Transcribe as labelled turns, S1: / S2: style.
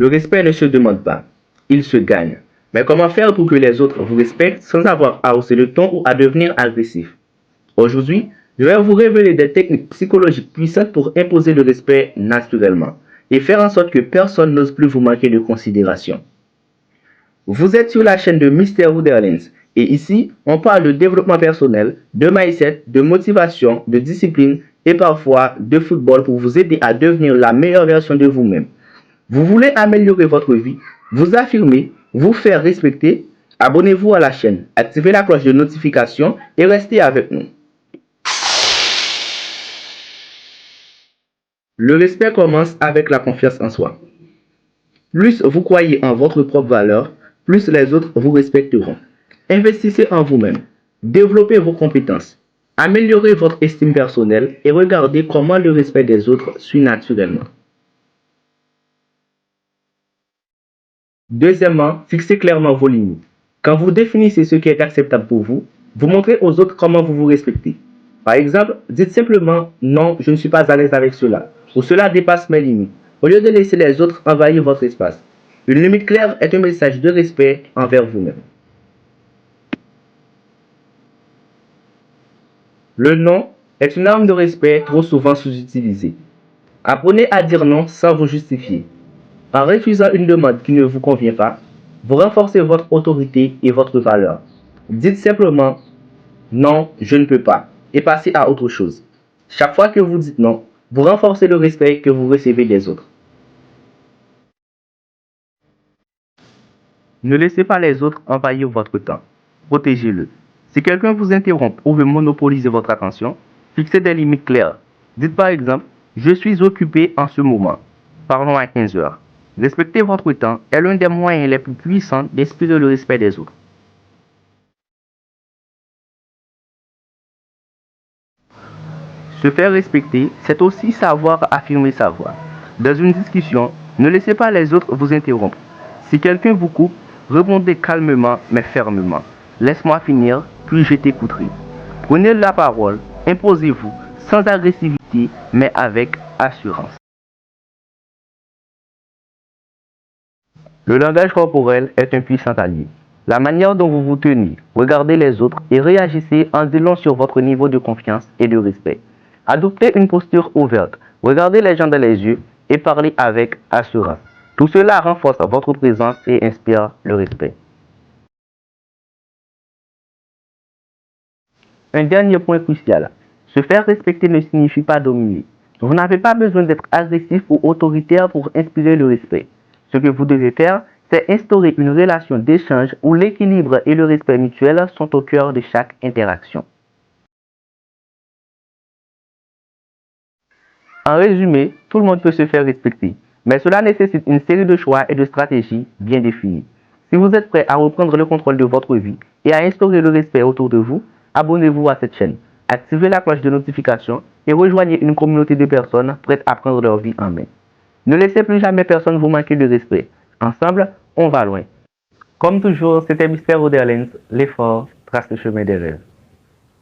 S1: Le respect ne se demande pas, il se gagne. Mais comment faire pour que les autres vous respectent sans avoir à hausser le ton ou à devenir agressif? Aujourd'hui, je vais vous révéler des techniques psychologiques puissantes pour imposer le respect naturellement et faire en sorte que personne n'ose plus vous manquer de considération. Vous êtes sur la chaîne de Mr. Ruderlins et ici, on parle de développement personnel, de mindset, de motivation, de discipline et parfois de football pour vous aider à devenir la meilleure version de vous-même. Vous voulez améliorer votre vie, vous affirmer, vous faire respecter? Abonnez-vous à la chaîne, activez la cloche de notification et restez avec nous. Le respect commence avec la confiance en soi. Plus vous croyez en votre propre valeur, plus les autres vous respecteront. Investissez en vous-même, développez vos compétences, améliorez votre estime personnelle et regardez comment le respect des autres suit naturellement. Deuxièmement, fixez clairement vos limites. Quand vous définissez ce qui est acceptable pour vous, vous montrez aux autres comment vous vous respectez. Par exemple, dites simplement non, je ne suis pas à l'aise avec cela, ou cela dépasse mes limites, au lieu de laisser les autres envahir votre espace. Une limite claire est un message de respect envers vous-même. Le non est une arme de respect trop souvent sous-utilisée. Apprenez à dire non sans vous justifier. En refusant une demande qui ne vous convient pas, vous renforcez votre autorité et votre valeur. Dites simplement non, je ne peux pas et passez à autre chose. Chaque fois que vous dites non, vous renforcez le respect que vous recevez des autres. Ne laissez pas les autres envahir votre temps. Protégez-le. Si quelqu'un vous interrompt ou veut monopoliser votre attention, fixez des limites claires. Dites par exemple, je suis occupé en ce moment. Parlons à 15 heures. Respecter votre temps est l'un des moyens les plus puissants d'inspirer le respect des autres. Se faire respecter, c'est aussi savoir affirmer sa voix. Dans une discussion, ne laissez pas les autres vous interrompre. Si quelqu'un vous coupe, répondez calmement mais fermement. Laisse-moi finir, puis je t'écouterai. Prenez la parole, imposez-vous, sans agressivité mais avec assurance. Le langage corporel est un puissant allié. La manière dont vous vous tenez, regardez les autres et réagissez en disant sur votre niveau de confiance et de respect. Adoptez une posture ouverte, regardez les gens dans les yeux et parlez avec assurance. Tout cela renforce votre présence et inspire le respect. Un dernier point crucial. Se faire respecter ne signifie pas dominer. Vous n'avez pas besoin d'être agressif ou autoritaire pour inspirer le respect. Ce que vous devez faire, c'est instaurer une relation d'échange où l'équilibre et le respect mutuel sont au cœur de chaque interaction. En résumé, tout le monde peut se faire respecter, mais cela nécessite une série de choix et de stratégies bien définies. Si vous êtes prêt à reprendre le contrôle de votre vie et à instaurer le respect autour de vous, abonnez-vous à cette chaîne, activez la cloche de notification et rejoignez une communauté de personnes prêtes à prendre leur vie en main. Ne laissez plus jamais personne vous manquer de respect. Ensemble, on va loin. Comme toujours, c'était Mr. Ruderlins, l'effort trace le chemin des rêves.